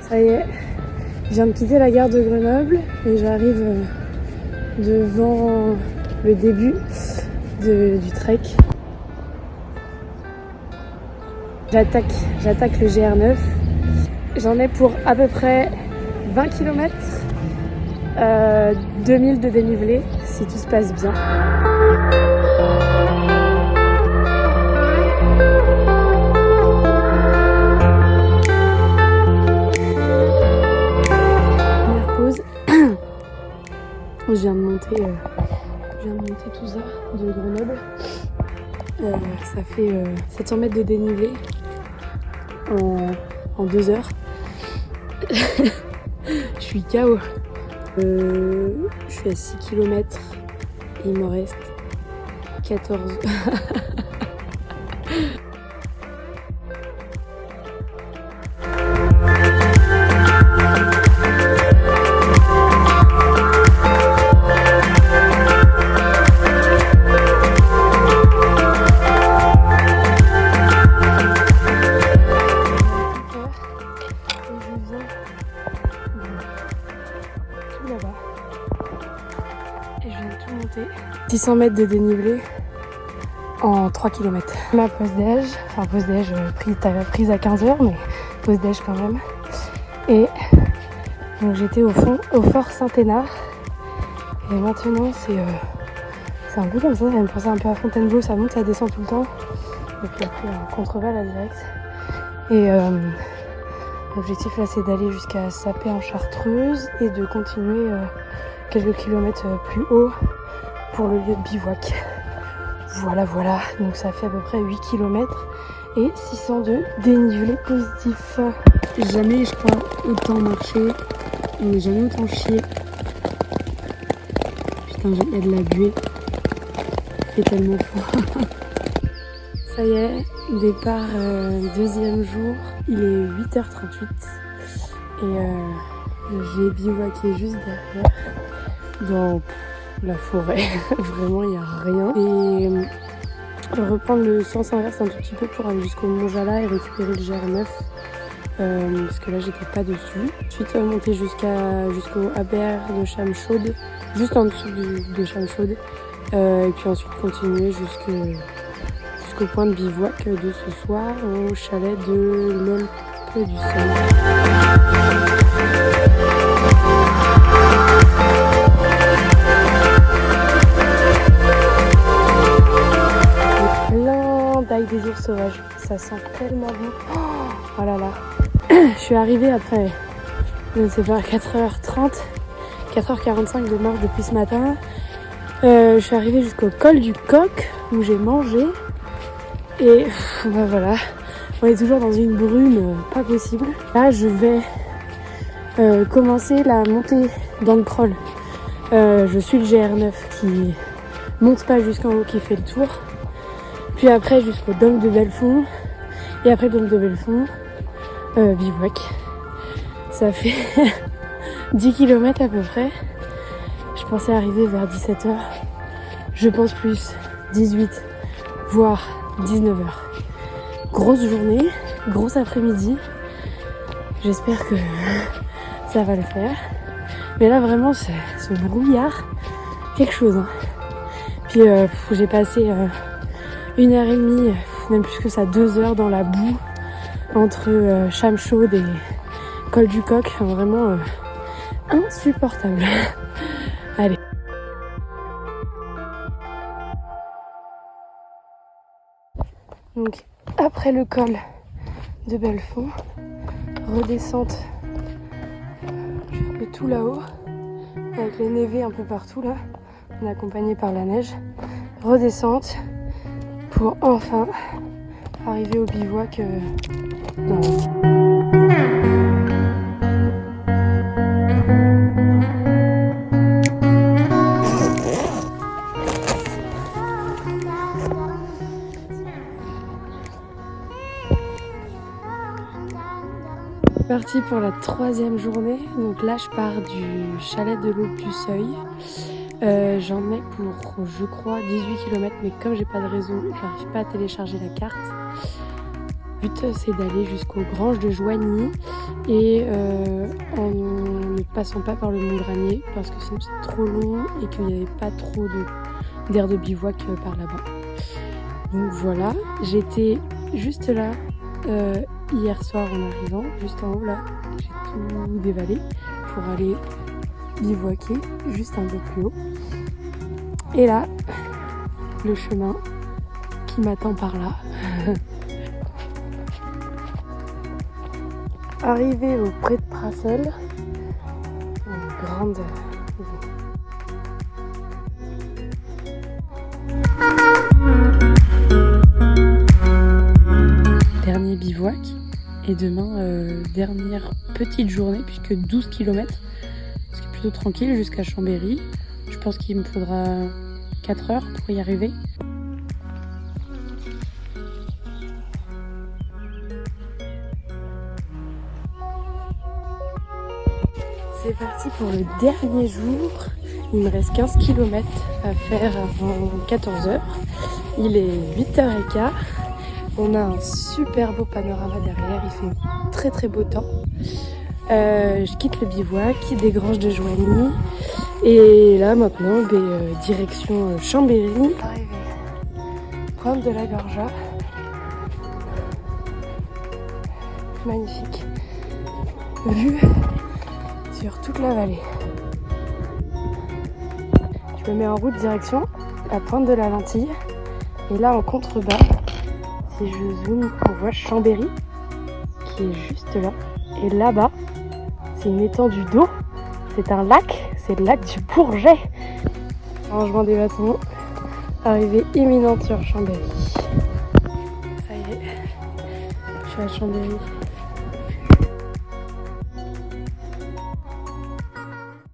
Ça y est, je viens de quitter la gare de Grenoble et j'arrive devant le début du trek. J'attaque le GR9. J'en ai pour à peu près 20 km, 2000 de dénivelé si tout se passe bien. Première pause. Je viens de monter tout ça de Grenoble. Ça fait 700 mètres de dénivelé en 2 heures. Je suis KO. Je suis à 6 km et il m'en reste 14. Là-bas et je viens de tout monter. 600 mètres de dénivelé en 3 km. Ma pause déj, prise à 15h, mais pause déj quand même. Et donc j'étais au fond, au fort Saint-Hénard. Et maintenant c'est un peu comme ça me penser un peu à Fontainebleau, ça monte, ça descend tout le temps. Et puis après un contre-val à direct. Et l'objectif là c'est d'aller jusqu'à Sapé en Chartreuse et de continuer quelques kilomètres plus haut pour le lieu de bivouac. Voilà, donc ça fait à peu près 8 km et 600 de dénivelé positif. Jamais je crois autant marché, mais jamais autant chier. Putain, il y a de la buée, il fait tellement froid. Ça y est, départ deuxième jour, il est 8h38 et j'ai bivouaqué juste derrière dans la forêt. Vraiment il n'y a rien. Et reprendre le sens inverse un tout petit peu pour aller jusqu'au Mont Jala et récupérer le GR9 parce que là j'étais pas dessus. Ensuite monter jusqu'au ABR de Chamchaude, juste en dessous de Chamchaude, et puis ensuite continuer jusqu'au point de bivouac de ce soir au chalet de l'Olpe du Sol. Plein d'ail des ours sauvages, ça sent tellement bon. Oh là là. Je suis arrivée après, je ne sais pas, 4h30, 4h45 de marche depuis ce matin. Je suis arrivée jusqu'au col du Coq où j'ai mangé. Et bah voilà, on est toujours dans une brume pas possible. Là je vais commencer la montée dans le crawl. Je suis le GR9 qui monte pas jusqu'en haut, qui fait le tour. Puis après jusqu'au Dôme de Belfond. Et après le Dôme de Belfond, bivouac. Ça fait 10 km à peu près. Je pensais arriver vers 17h. Je pense plus 18, voire 19h. Grosse journée, gros après-midi. J'espère que ça va le faire. Mais là vraiment ce brouillard, quelque chose. Hein. Puis j'ai passé 1h30, même plus que ça, 2 heures dans la boue entre Chamchaude et Col du Coq. Vraiment insupportable. Allez. Donc après le col de Belfond, redescente un peu tout là-haut, avec les névés un peu partout là, on est accompagné par la neige. Redescente pour enfin arriver au bivouac dans parti pour la 3e journée. Donc là je pars du chalet de l'Aube du Seuil. J'en ai pour je crois 18 km, mais comme j'ai pas de réseau, j'arrive pas à télécharger la carte. but c'est d'aller jusqu'aux Granges de Joigny et en ne passant pas par le Mont Granier parce que sinon c'est trop long et qu'il n'y avait pas trop d'air de bivouac par là-bas. Donc voilà, j'étais juste là hier soir en arrivant, juste en haut là, j'ai tout dévalé pour aller bivouaquer juste un peu plus haut. Et là, le chemin qui m'attend par là. Arrivé auprès de Prassel, une grande dernier bivouac et demain dernière petite journée puisque 12 km, ce qui est plutôt tranquille jusqu'à Chambéry. Je pense qu'il me faudra 4 heures pour y arriver. C'est parti pour le dernier jour. Il me reste 15 km à faire avant 14h. Il est 8h15. On a un super beau panorama derrière. Il fait très très beau temps. Je quitte le bivouac des Granges de Joigny. Et là maintenant, direction Chambéry. Arrivé. Pointe de la Gorja. Magnifique. Vue sur toute la vallée. Je me mets en route direction la pointe de la Lentille. Et là en contrebas, si je zoome, on voit Chambéry qui est juste là. Et là-bas, c'est une étendue d'eau. C'est un lac, c'est le lac du Bourget. Rangement des bâtons, arrivée imminente sur Chambéry. Ça y est, je suis à Chambéry.